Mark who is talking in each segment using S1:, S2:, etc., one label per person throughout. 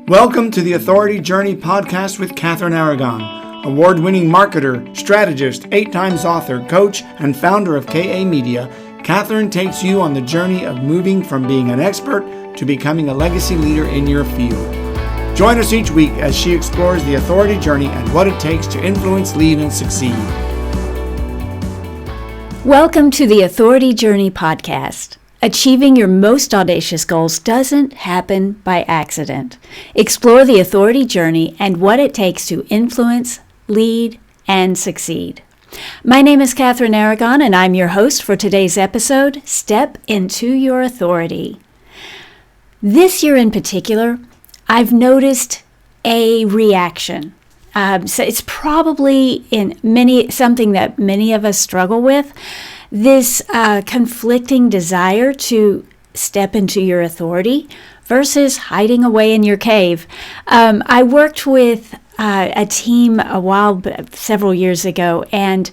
S1: Welcome to the Authority Journey podcast with Catherine Aragon, award-winning marketer, strategist, 8-times author, coach, and founder of KA Media. Catherine takes you on the journey of moving from being an expert to becoming a legacy leader in your field. Join us each week as she explores the authority journey and what it takes to influence, lead, and succeed.
S2: Welcome to the Authority Journey podcast. Achieving your most audacious goals doesn't happen by accident. Explore the authority journey and what it takes to influence, lead, and succeed. My name is Catherine Aragon, and I'm your host for today's episode, Step into Your Authority. This year in particular, I've noticed a reaction. So it's probably something that many of us struggle with. This conflicting desire to step into your authority versus hiding away in your cave. I worked with a team several years ago, and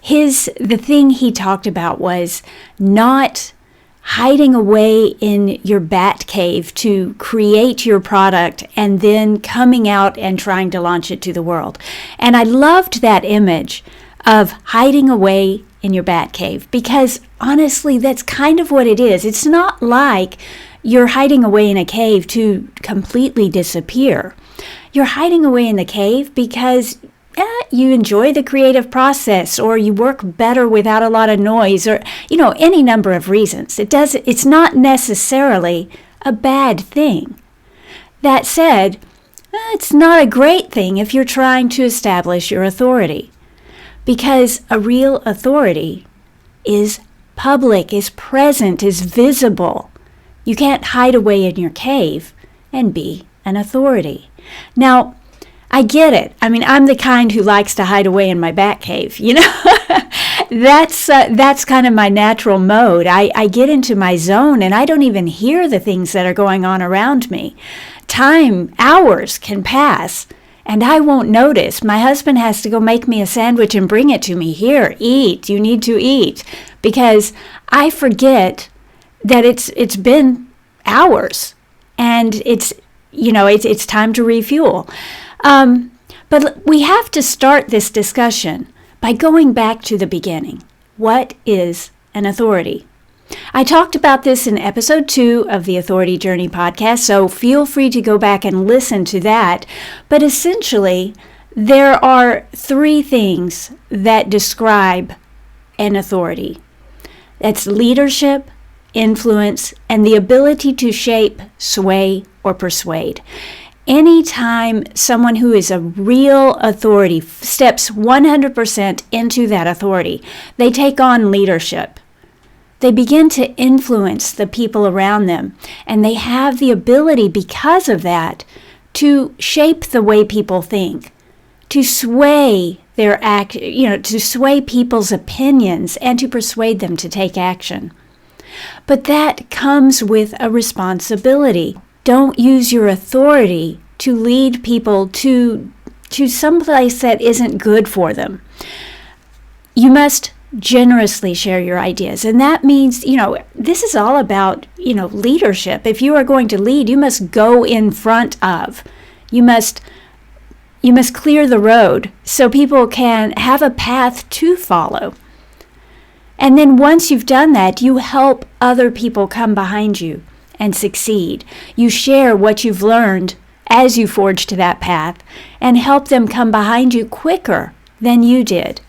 S2: the thing he talked about was not hiding away in your bat cave to create your product and then coming out and trying to launch it to the world. And I loved that image of hiding away in your bat cave, because honestly, that's kind of what it is. It's not like you're hiding away in a cave to completely disappear. You're hiding away in the cave because you enjoy the creative process, or you work better without a lot of noise, or any number of reasons. It's not necessarily a bad thing. That said, it's not a great thing if you're trying to establish your authority. Because a real authority is public, is present, is visible. You can't hide away in your cave and be an authority. Now, I get it. I mean, I'm the kind who likes to hide away in my bat cave. That's kind of my natural mode. I get into my zone and I don't even hear the things that are going on around me. Hours can pass, and I won't notice. My husband has to go make me a sandwich and bring it to me. Here, eat. You need to eat. Because I forget that it's been hours and it's time to refuel. But we have to start this discussion by going back to the beginning. What is an authority? I talked about this in episode 2 of the Authority Journey podcast, so feel free to go back and listen to that. But essentially, there are 3 things that describe an authority. That's leadership, influence, and the ability to shape, sway, or persuade. Anytime someone who is a real authority steps 100% into that authority, they take on leadership. They begin to influence the people around them, and they have the ability, because of that, to shape the way people think, to sway to sway people's opinions, and to persuade them to take action. But that comes with a responsibility. Don't use your authority to lead people to someplace that isn't good for them. You must generously share your ideas. And that means, this is all about, leadership. If you are going to lead, you must go in front of. You must clear the road so people can have a path to follow. And then once you've done that, you help other people come behind you and succeed. You share what you've learned as you forge to that path and help them come behind you quicker than you did.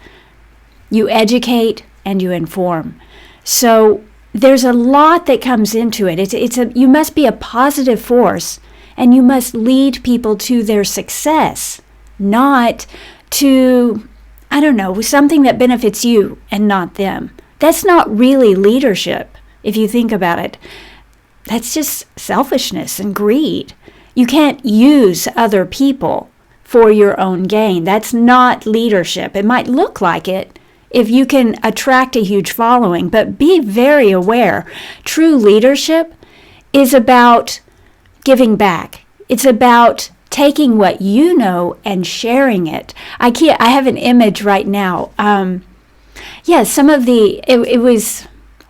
S2: You educate and you inform. So there's a lot that comes into it. You must be a positive force, and you must lead people to their success, not to, something that benefits you and not them. That's not really leadership, if you think about it. That's just selfishness and greed. You can't use other people for your own gain. That's not leadership. It might look like it if you can attract a huge following, but be very aware. True leadership is about giving back. It's about taking what you know and sharing it. I have an image right now.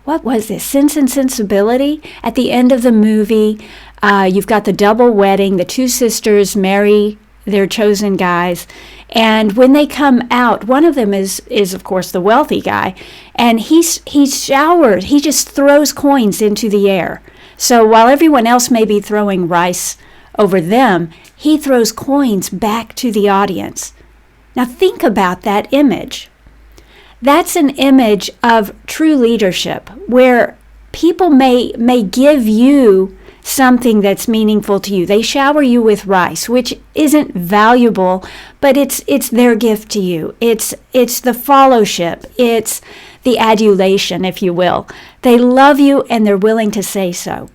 S2: What was this? Sense and Sensibility. At the end of the movie, You've got the double wedding. The two sisters marry their chosen guys. And when they come out, one of them is of course the wealthy guy, and he just throws coins into the air. So while everyone else may be throwing rice over them, he throws coins back to the audience. Now think about that image. That's an image of true leadership, where people may give you something that's meaningful to you. They shower you with rice, which isn't valuable, but it's their gift to you. It's the fellowship. It's the adulation, if you will. They love you and they're willing to say so.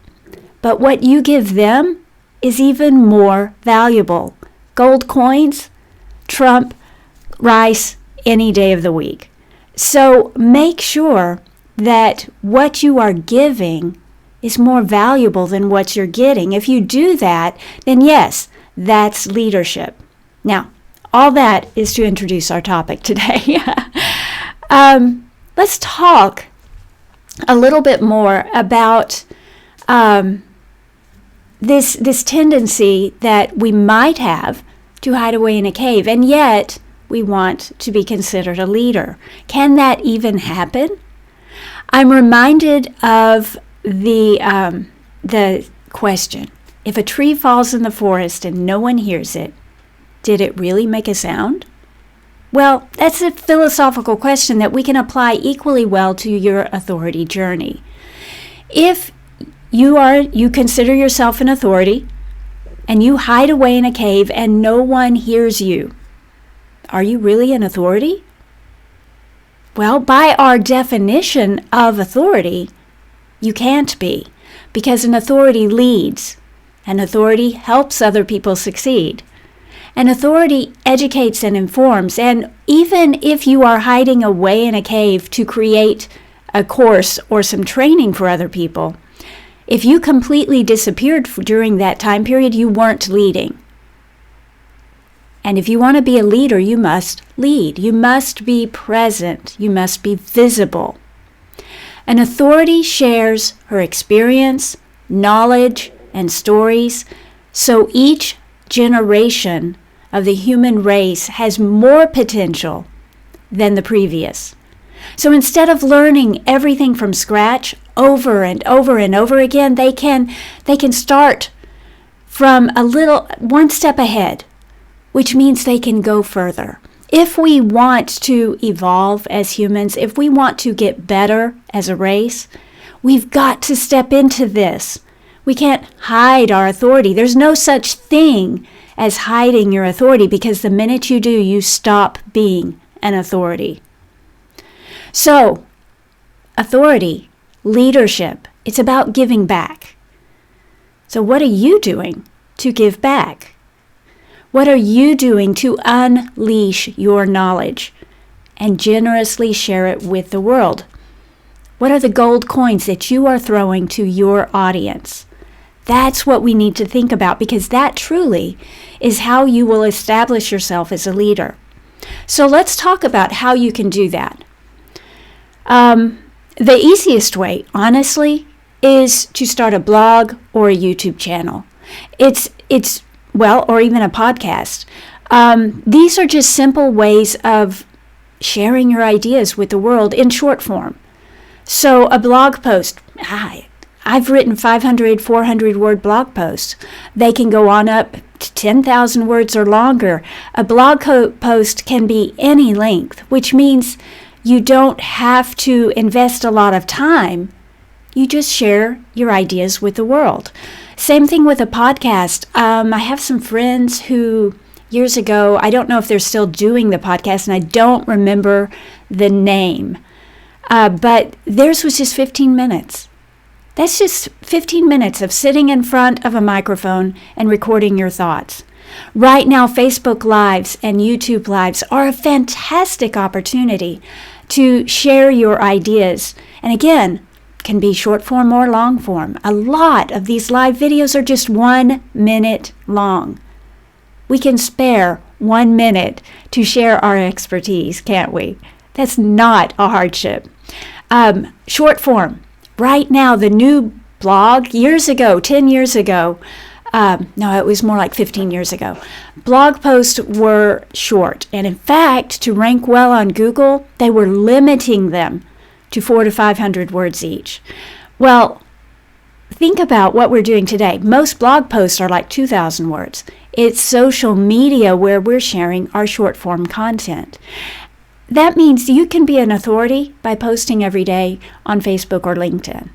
S2: But what you give them is even more valuable. Gold coins trump rice any day of the week. So make sure that what you are giving is more valuable than what you're getting. If you do that, then yes, that's leadership. Now, all that is to introduce our topic today. Let's talk a little bit more about this tendency that we might have to hide away in a cave, and yet we want to be considered a leader. Can that even happen? I'm reminded of the question, if a tree falls in the forest and no one hears it, did it really make a sound? Well, that's a philosophical question that we can apply equally well to your authority journey. If you consider yourself an authority and you hide away in a cave and no one hears you, are you really an authority? Well, by our definition of authority, you can't be, because an authority leads. An authority helps other people succeed. An authority educates and informs, and even if you are hiding away in a cave to create a course or some training for other people, if you completely disappeared during that time period, you weren't leading. And if you want to be a leader, you must lead. You must be present. You must be visible. An authority shares her experience, knowledge, and stories, so each generation of the human race has more potential than the previous. So instead of learning everything from scratch over and over and over again, they can start from one step ahead, which means they can go further. If we want to evolve as humans, if we want to get better as a race, we've got to step into this. We can't hide our authority. There's no such thing as hiding your authority, because the minute you do, you stop being an authority. So, authority, leadership, it's about giving back. So what are you doing to give back? What are you doing to unleash your knowledge and generously share it with the world? What are the gold coins that you are throwing to your audience? That's what we need to think about, because that truly is how you will establish yourself as a leader. So let's talk about how you can do that. The easiest way, honestly, is to start a blog or a YouTube channel. Or even a podcast. These are just simple ways of sharing your ideas with the world in short form. So a blog post, I've written 500, 400 word blog posts. They can go on up to 10,000 words or longer. A blog post can be any length, which means you don't have to invest a lot of time. You just share your ideas with the world. Same thing with a podcast. I have some friends who years ago, I don't know if they're still doing the podcast, and I don't remember the name, but theirs was just 15 minutes. That's just 15 minutes of sitting in front of a microphone and recording your thoughts. Right now, Facebook Lives and YouTube Lives are a fantastic opportunity to share your ideas. And again, can be short form or long form. A lot of these live videos are just 1 minute long. We can spare 1 minute to share our expertise, can't we? That's not a hardship. Short form. Right now, the new blog years ago, 10 years ago. No, it was more like 15 years ago. Blog posts were short. And in fact, to rank well on Google, they were limiting them to 400 to 500 words each. Well, think about what we're doing today. Most blog posts are like 2,000 words. It's social media where we're sharing our short form content. That means you can be an authority by posting every day on Facebook or LinkedIn.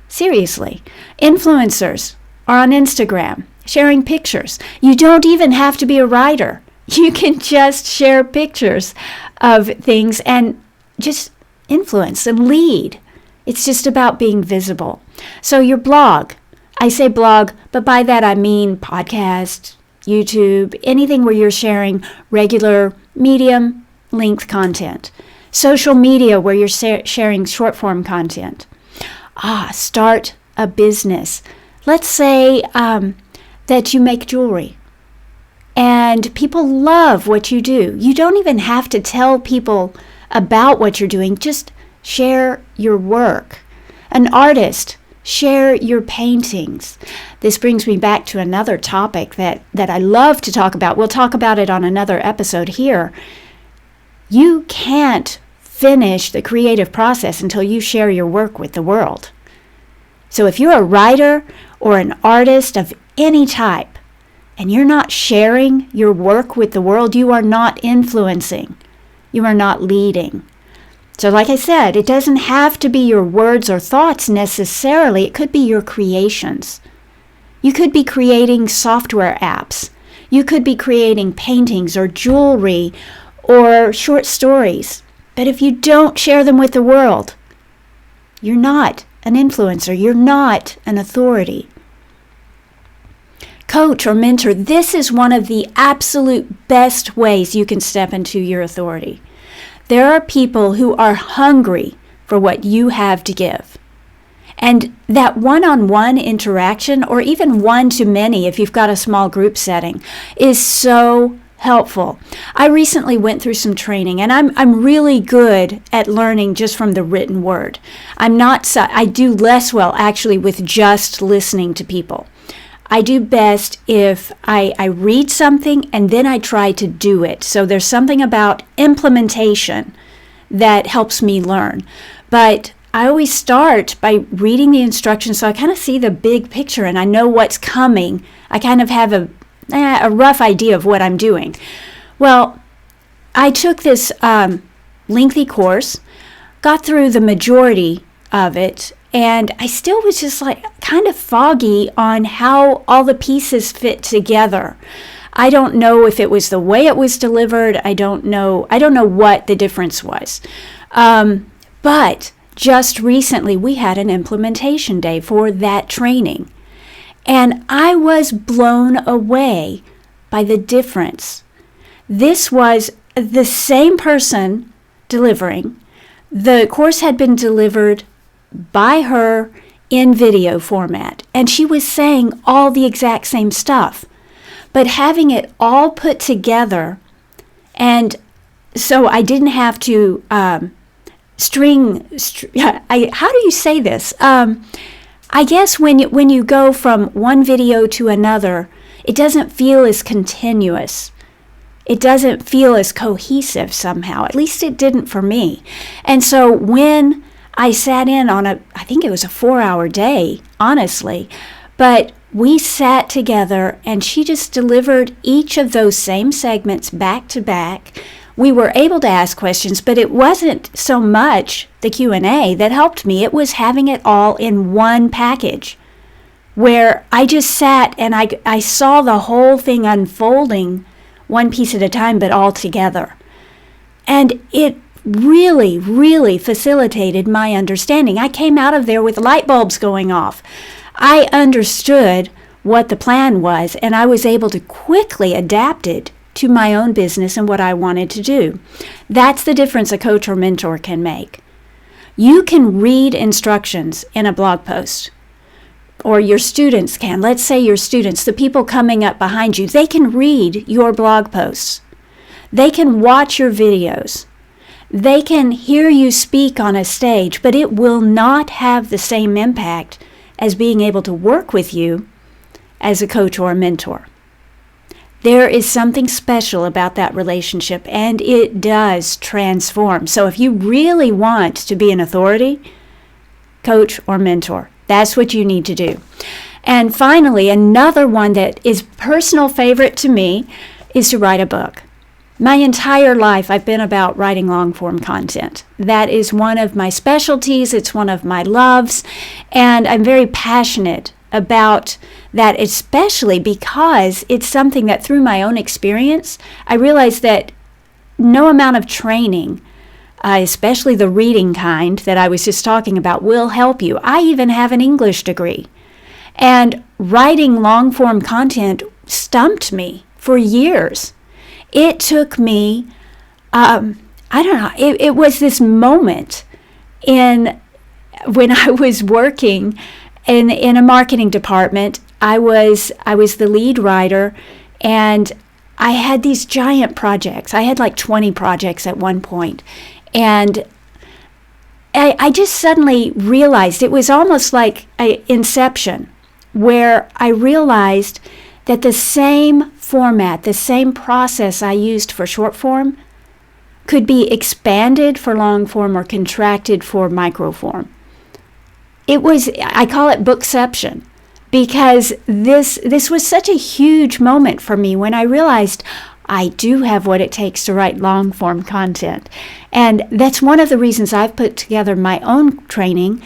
S2: Seriously, influencers are on Instagram sharing pictures. You don't even have to be a writer. You can just share pictures of things and just influence and lead. It's just about being visible. So your blog, I say blog, but by that I mean podcast, YouTube, anything where you're sharing regular medium length content. Social media where you're sharing short form content. Start a business. Let's say that you make jewelry and people love what you do. You don't even have to tell people about what you're doing. Just share your work. An artist, share your paintings. This brings me back to another topic that I love to talk about. We'll talk about it on another episode here. You can't finish the creative process until you share your work with the world. So if you're a writer or an artist of any type, and you're not sharing your work with the world, you are not influencing. You are not leading. So like I said, it doesn't have to be your words or thoughts necessarily. It could be your creations. You could be creating software apps. You could be creating paintings or jewelry or short stories. But if you don't share them with the world, you're not an influencer. You're not an authority. Coach or mentor, this is one of the absolute best ways you can step into your authority. There are people who are hungry for what you have to give. And that one-on-one interaction, or even one-to-many if you've got a small group setting, is so helpful. I recently went through some training, and I'm really good at learning just from the written word. I do less well actually with just listening to people. I do best if I read something and then I try to do it. So there's something about implementation that helps me learn. But I always start by reading the instructions so I kind of see the big picture and I know what's coming. I kind of have a rough idea of what I'm doing. Well, I took this lengthy course, got through the majority of it, and I still was just like kind of foggy on how all the pieces fit together. I don't know if it was the way it was delivered. I don't know what the difference was. But just recently we had an implementation day for that training. And I was blown away by the difference. This was the same person delivering. The course had been delivered by her in video format, and she was saying all the exact same stuff, but having it all put together, and so I didn't have to how do you say this? I guess when you go from one video to another, it doesn't feel as continuous. It doesn't feel as cohesive somehow. At least it didn't for me. And so when I sat in on I think it was a 4-hour day, honestly, but we sat together and she just delivered each of those same segments back to back. We were able to ask questions, but it wasn't so much the Q&A that helped me. It was having it all in one package where I just sat and I saw the whole thing unfolding one piece at a time, but all together. And it really, really facilitated my understanding. I came out of there with light bulbs going off. I understood what the plan was, and I was able to quickly adapt it to my own business and what I wanted to do. That's the difference a coach or mentor can make. You can read instructions in a blog post, or your students can. Let's say your students, the people coming up behind you, they can read your blog posts. They can watch your videos. They can hear you speak on a stage, but it will not have the same impact as being able to work with you as a coach or a mentor. There is something special about that relationship, and it does transform. So if you really want to be an authority, coach or mentor, that's what you need to do. And finally, another one that is personal favorite to me is to write a book. My entire life, I've been about writing long-form content. That is one of my specialties. It's one of my loves. And I'm very passionate about that, especially because it's something that through my own experience, I realized that no amount of training, especially the reading kind that I was just talking about, will help you. I even have an English degree. And writing long-form content stumped me for years. It took me, it was this moment when I was working in a marketing department. I was the lead writer, and I had these giant projects. I had like 20 projects at one point. And I just suddenly realized, it was almost like an inception, where I realized that the same format, the same process I used for short form could be expanded for long form or contracted for micro form. I call it bookception, because this was such a huge moment for me when I realized I do have what it takes to write long form content. And that's one of the reasons I've put together my own training.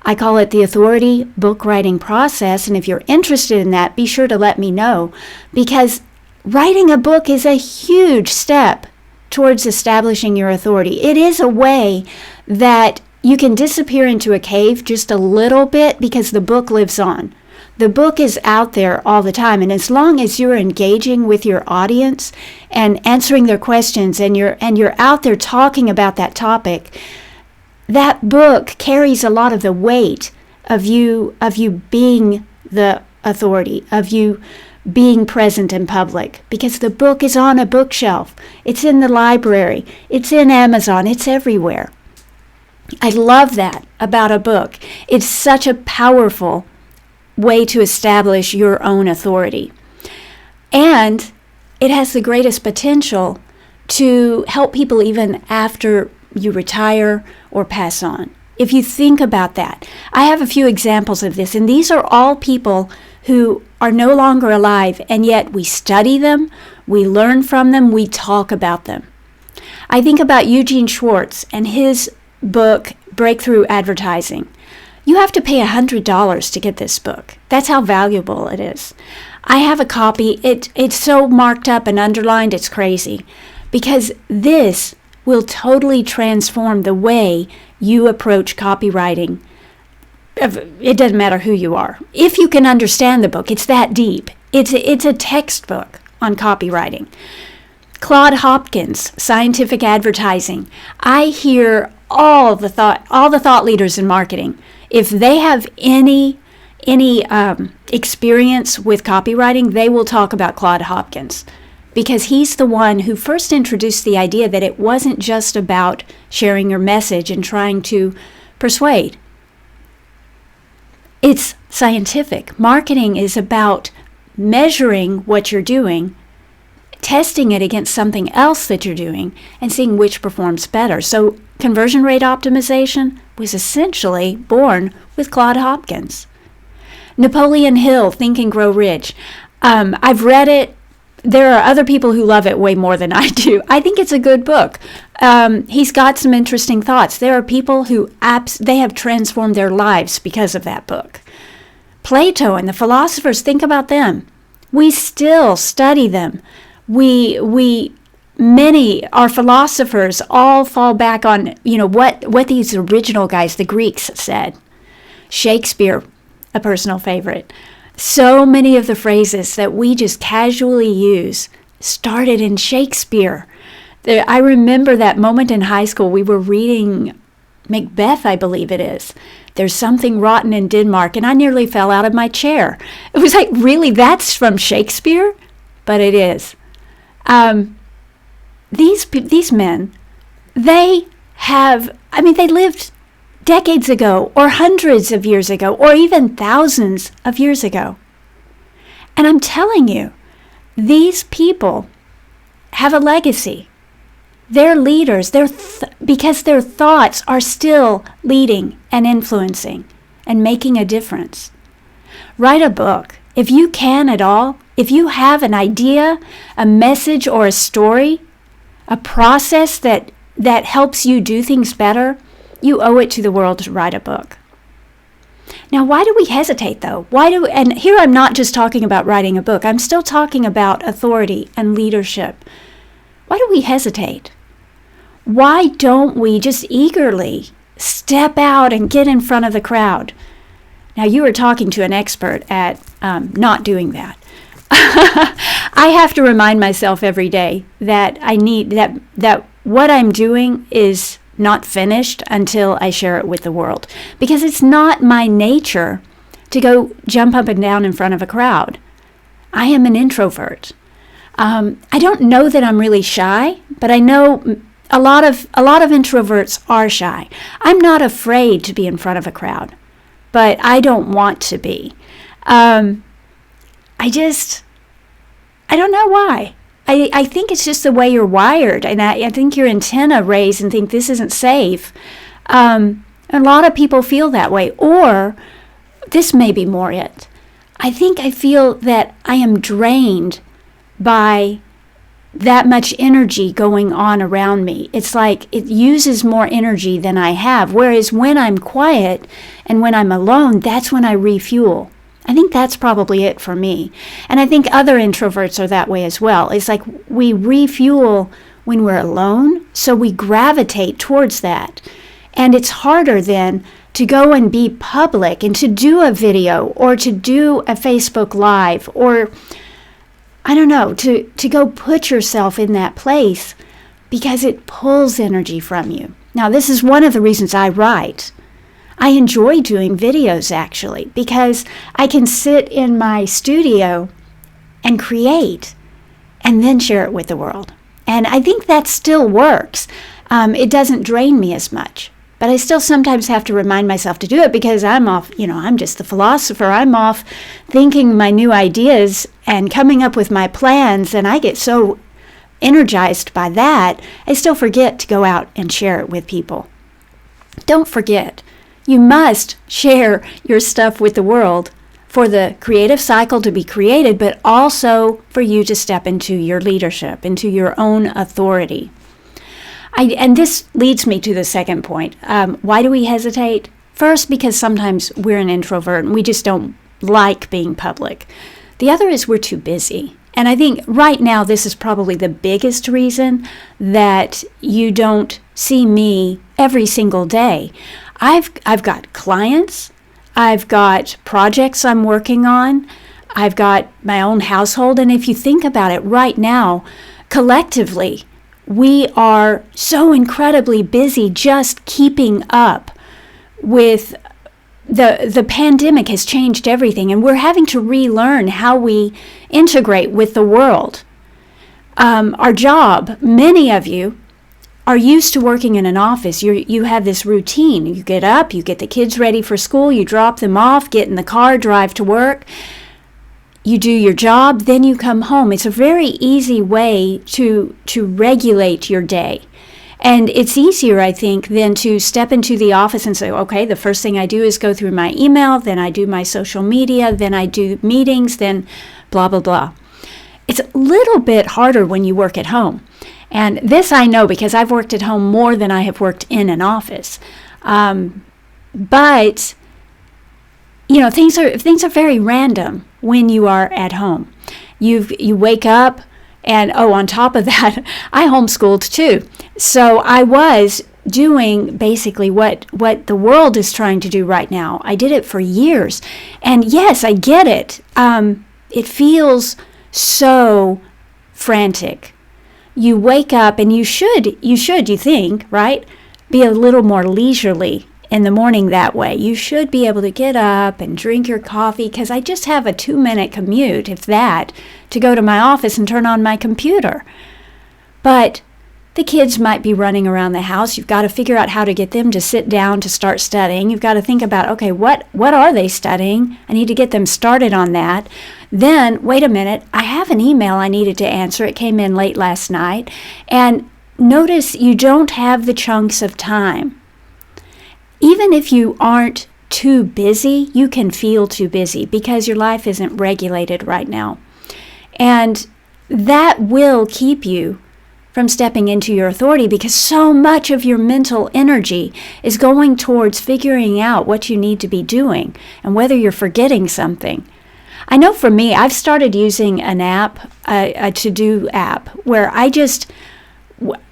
S2: I call it the Authority Book Writing Process, and if you're interested in that, be sure to let me know, because writing a book is a huge step towards establishing your authority. It is a way that you can disappear into a cave just a little bit, because the book lives on. The book is out there all the time, and as long as you're engaging with your audience and answering their questions, and you're out there talking about that topic, that book carries a lot of the weight of you being the authority, of you being present in public, because the book is on a bookshelf. It's in the library. It's in Amazon. It's everywhere. I love that about a book. It's such a powerful way to establish your own authority. And it has the greatest potential to help people even after you retire or pass on. If you think about that, I have a few examples of this, and these are all people who are no longer alive, and yet we study them, we learn from them, we talk about them. I think about Eugene Schwartz and his book, Breakthrough Advertising. You have to pay $100 to get this book. That's how valuable it is. I have a copy. It's so marked up and underlined, it's crazy, because this will totally transform the way you approach copywriting. It doesn't matter who you are. If you can understand the book, it's that deep. It's a textbook on copywriting. Claude Hopkins, Scientific Advertising. I hear all the thought leaders in marketing, if they have any experience with copywriting, they will talk about Claude Hopkins, because he's the one who first introduced the idea that it wasn't just about sharing your message and trying to persuade. It's scientific. Marketing is about measuring what you're doing, testing it against something else that you're doing, and seeing which performs better. So conversion rate optimization was essentially born with Claude Hopkins. Napoleon Hill, Think and Grow Rich. I've read it. There are other people who love it way more than I do. I think it's a good book. He's got some interesting thoughts. There are people who they have transformed their lives because of that book. Plato and the philosophers, think about them. We still study them. Many, our philosophers all fall back on, what these original guys, the Greeks, said. Shakespeare, a personal favorite. So many of the phrases that we just casually use started in Shakespeare. I remember that moment in high school. We were reading Macbeth, I believe it is. There's something rotten in Denmark, and I nearly fell out of my chair. It was like, really, that's from Shakespeare? But it is. These men, they lived decades ago, or hundreds of years ago, or even thousands of years ago. And I'm telling you, these people have a legacy. They're leaders, because their thoughts are still leading and influencing and making a difference. Write a book. If you can at all, if you have an idea, a message, or a story, a process that helps you do things better, you owe it to the world to write a book. Now, why do we hesitate, though? And here I'm not just talking about writing a book. I'm still talking about authority and leadership. Why do we hesitate? Why don't we just eagerly step out and get in front of the crowd? Now, you are talking to an expert at not doing that. I have to remind myself every day that that what I'm doing is not finished until I share it with the world, because it's not my nature to go jump up and down in front of a crowd. I am an introvert. I don't know that I'm really shy, but I know a lot of introverts are shy. I'm not afraid to be in front of a crowd, but I don't want to be. I don't know why. I think it's just the way you're wired, and I think your antenna raise and think this isn't safe. A lot of people feel that way, or this may be more it. I think I feel that I am drained by that much energy going on around me. It's like it uses more energy than I have, whereas when I'm quiet and when I'm alone, that's when I refuel. I think that's probably it for me. And I think other introverts are that way as well. It's like we refuel when we're alone, so we gravitate towards that. And it's harder then to go and be public and to do a video or to do a Facebook Live or, I don't know, to go put yourself in that place because it pulls energy from you. Now, this is one of the reasons I write. I enjoy doing videos, actually, because I can sit in my studio and create and then share it with the world. And I think that still works. It doesn't drain me as much. But I still sometimes have to remind myself to do it because I'm off, I'm just the philosopher. I'm off thinking my new ideas and coming up with my plans, and I get so energized by that, I still forget to go out and share it with people. Don't forget. You must share your stuff with the world for the creative cycle to be created, but also for you to step into your leadership, into your own authority. And this leads me to the second point. Why do we hesitate? First, because sometimes we're an introvert and we just don't like being public. The other is we're too busy. And I think right now this is probably the biggest reason that you don't see me every single day. I've got clients, I've got projects I'm working on, I've got my own household, and if you think about it right now, collectively, we are so incredibly busy just keeping up with the pandemic has changed everything, and we're having to relearn how we integrate with the world. Our job, many of you are used to working in an office. You have this routine. You get up, you get the kids ready for school, you drop them off, get in the car, drive to work. You do your job, then you come home. It's a very easy way to regulate your day. And it's easier, I think, than to step into the office and say, okay, the first thing I do is go through my email, then I do my social media, then I do meetings, then blah, blah, blah. It's a little bit harder when you work at home. And this I know because I've worked at home more than I have worked in an office. But things are very random when you are at home. You wake up, and on top of that, I homeschooled too. So I was doing basically what the world is trying to do right now. I did it for years, and yes, I get it. It feels so frantic. You wake up and you think, right, be a little more leisurely in the morning that way. You should be able to get up and drink your coffee because I just have a 2-minute commute, if that, to go to my office and turn on my computer. But The kids might be running around the house. You've got to figure out how to get them to sit down to start studying. You've got to think about, okay, what are they studying? I need to get them started on that. Then, wait a minute, I have an email I needed to answer. It came in late last night. And notice you don't have the chunks of time. Even if you aren't too busy, you can feel too busy because your life isn't regulated right now. And that will keep you from stepping into your authority because so much of your mental energy is going towards figuring out what you need to be doing and whether you're forgetting something. I know for me, I've started using an app, a to-do app, where I just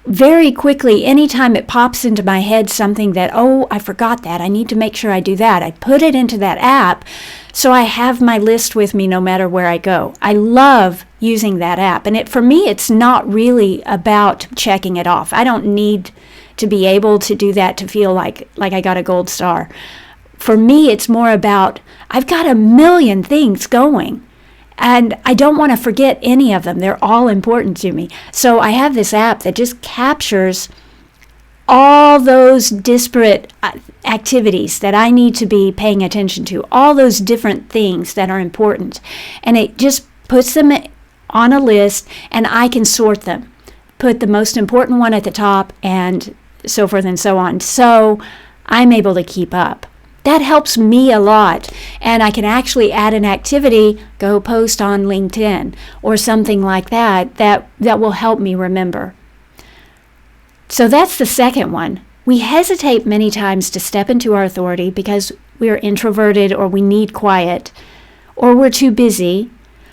S2: very quickly, anytime it pops into my head something that, oh, I forgot that, I need to make sure I do that, I put it into that app so I have my list with me no matter where I go. I love using that app. And for me, it's not really about checking it off. I don't need to be able to do that to feel like I got a gold star. For me, it's more about, I've got a million things going. And I don't want to forget any of them. They're all important to me. So I have this app that just captures all those disparate activities that I need to be paying attention to, all those different things that are important. And it just puts them on a list, and I can sort them. Put the most important one at the top, and so forth and so on. So I'm able to keep up. That helps me a lot, and I can actually add an activity, go post on LinkedIn or something like that will help me remember. So that's the second one. We hesitate many times to step into our authority because we're introverted or we need quiet or we're too busy.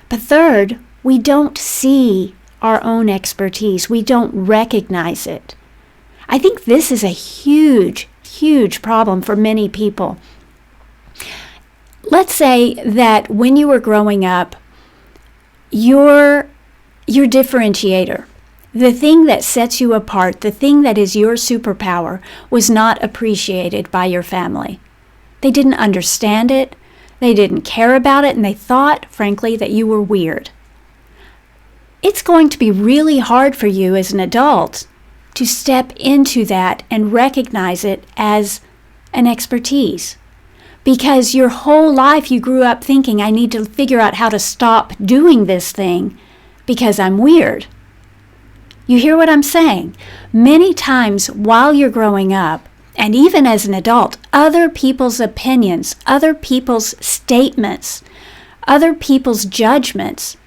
S2: But third, we don't see our own expertise. We don't recognize it. I think this is a huge problem for many people. Let's say that when you were growing up, your differentiator, the thing that sets you apart, the thing that is your superpower, was not appreciated by your family. They didn't understand it, they didn't care about it, and they thought, frankly, that you were weird. It's going to be really hard for you as an adult to step into that and recognize it as an expertise. Because your whole life you grew up thinking, I need to figure out how to stop doing this thing because I'm weird. You hear what I'm saying? Many times while you're growing up, and even as an adult, other people's opinions, other people's statements, other people's judgments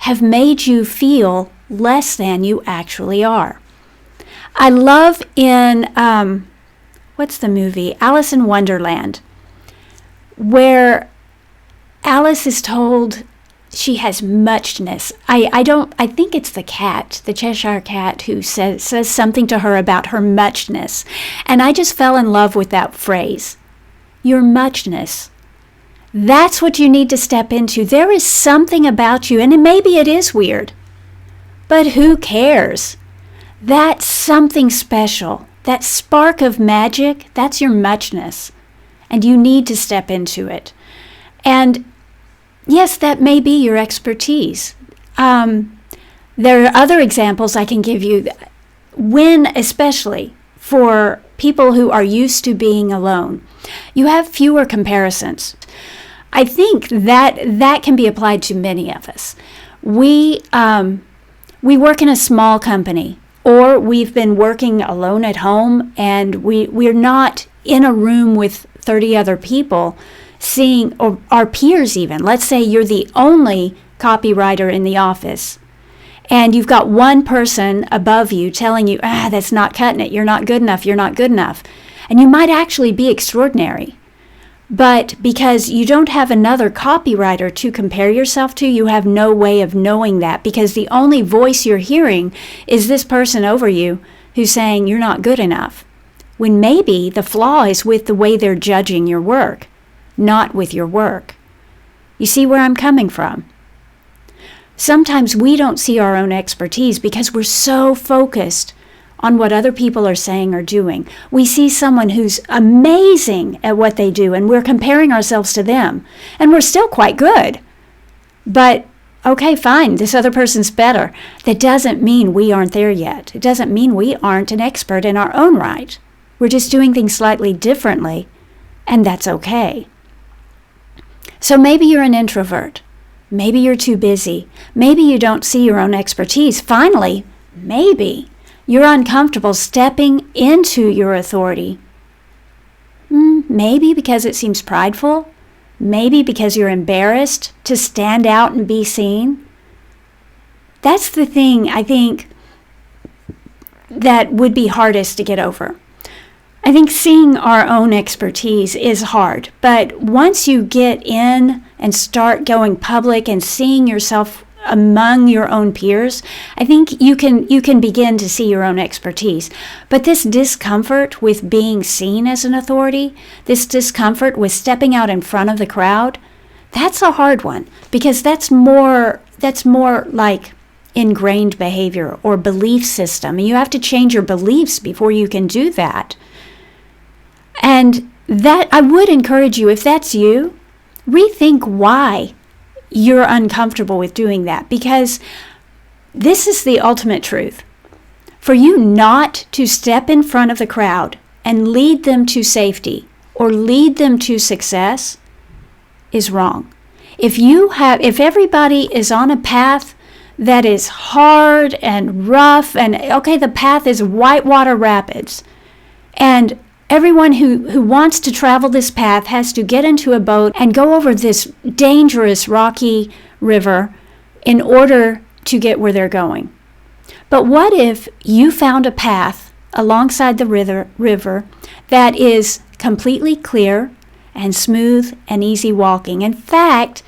S2: have made you feel less than you actually are. I love in, what's the movie? Alice in Wonderland, where Alice is told she has muchness. I think it's the cat, the Cheshire Cat, who says something to her about her muchness. And I just fell in love with that phrase, your muchness. That's what you need to step into. There is something about you, and maybe it is weird, but who cares? That's something special. That spark of magic, that's your muchness. And you need to step into it. And yes, that may be your expertise. There are other examples I can give you when, especially for people who are used to being alone, you have fewer comparisons. I think that can be applied to many of us. We work in a small company, or we've been working alone at home, and we're not in a room with 30 other people seeing, or our peers even. Let's say you're the only copywriter in the office, and you've got one person above you telling you, that's not cutting it, you're not good enough, you're not good enough. And you might actually be extraordinary. But because you don't have another copywriter to compare yourself to, you have no way of knowing that, because the only voice you're hearing is this person over you who's saying you're not good enough, when maybe the flaw is with the way they're judging your work, not with your work. You see where I'm coming from? Sometimes we don't see our own expertise because we're so focused on what other people are saying or doing. We see someone who's amazing at what they do, and we're comparing ourselves to them, and we're still quite good. But, okay, fine, this other person's better. That doesn't mean we aren't there yet. It doesn't mean we aren't an expert in our own right. We're just doing things slightly differently, and that's okay. So maybe you're an introvert. Maybe you're too busy. Maybe you don't see your own expertise. Finally, maybe you're uncomfortable stepping into your authority. Maybe because it seems prideful. Maybe because you're embarrassed to stand out and be seen. That's the thing, I think, that would be hardest to get over. I think seeing our own expertise is hard, but once you get in and start going public and seeing yourself among your own peers, I think you can begin to see your own expertise. But this discomfort with being seen as an authority, this discomfort with stepping out in front of the crowd, that's a hard one, because that's more like ingrained behavior or belief system. You have to change your beliefs before you can do that. And that I would encourage you, if that's you, rethink why you're uncomfortable with doing that, because this is the ultimate truth. For you not to step in front of the crowd and lead them to safety or lead them to success is wrong. If everybody is on a path that is hard and rough, and okay, the path is whitewater rapids, and everyone who wants to travel this path has to get into a boat and go over this dangerous rocky river in order to get where they're going. But what if you found a path alongside the river that is completely clear and smooth and easy walking? In fact,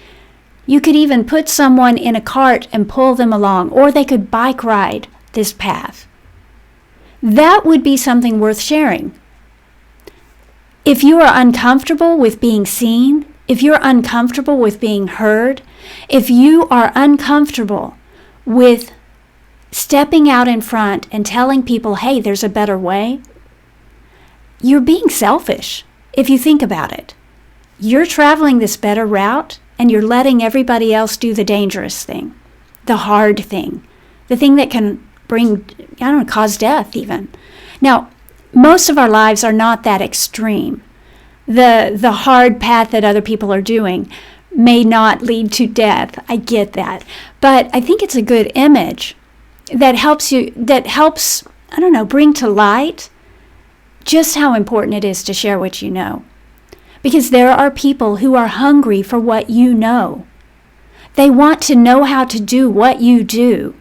S2: you could even put someone in a cart and pull them along, or they could bike ride this path. That would be something worth sharing. If you are uncomfortable with being seen, if you're uncomfortable with being heard, if you are uncomfortable with stepping out in front and telling people, hey, there's a better way, you're being selfish if you think about it. You're traveling this better route and you're letting everybody else do the dangerous thing, the hard thing, the thing that can cause death even. Now, most of our lives are not that extreme. The hard path that other people are doing may not lead to death. I get that. But I think it's a good image that helps, bring to light just how important it is to share what you know. Because there are people who are hungry for what you know. They want to know how to do what you do,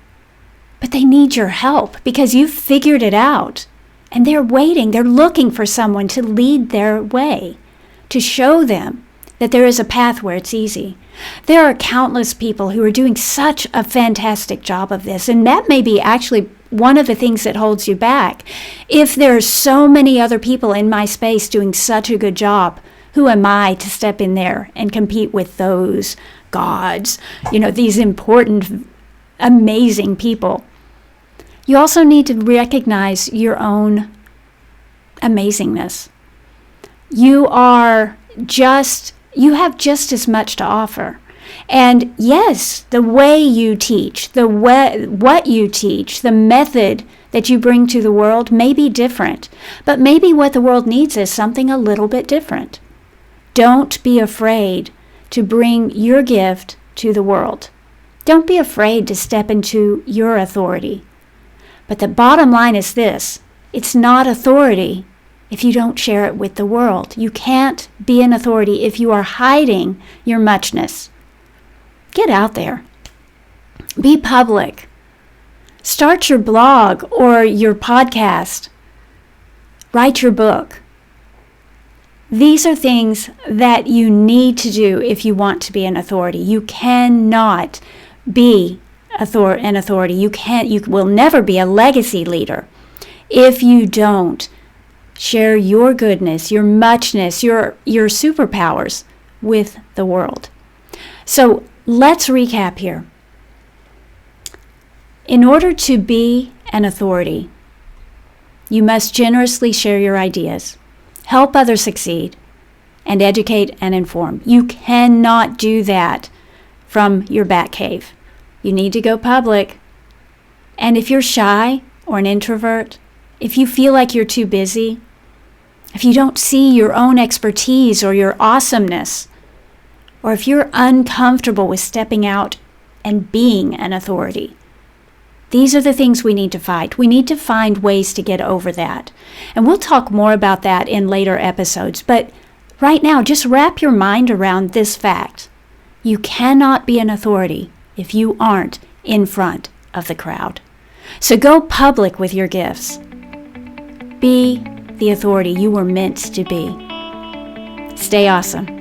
S2: but they need your help because you've figured it out. And they're waiting, they're looking for someone to lead their way, to show them that there is a path where it's easy. There are countless people who are doing such a fantastic job of this, and that may be actually one of the things that holds you back. If there are so many other people in my space doing such a good job, who am I to step in there and compete with those gods, these important, amazing people? You also need to recognize your own amazingness. You have just as much to offer. And yes, the way you teach, what you teach, the method that you bring to the world may be different, but maybe what the world needs is something a little bit different. Don't be afraid to bring your gift to the world. Don't be afraid to step into your authority. But the bottom line is this: it's not authority if you don't share it with the world. You can't be an authority if you are hiding your muchness. Get out there. Be public. Start your blog or your podcast. Write your book. These are things that you need to do if you want to be an authority. You cannot be an authority. You will never be a legacy leader if you don't share your goodness, your muchness, your superpowers with the world. So let's recap here. In order to be an authority, you must generously share your ideas, help others succeed, and educate and inform. You cannot do that from your bat cave You need to go public. And if you're shy or an introvert, if you feel like you're too busy, if you don't see your own expertise or your awesomeness, or if you're uncomfortable with stepping out and being an authority, these are the things we need to fight. We need to find ways to get over that. And we'll talk more about that in later episodes. But right now, just wrap your mind around this fact. You cannot be an authority if you aren't in front of the crowd. So go public with your gifts. Be the authority you were meant to be. Stay awesome.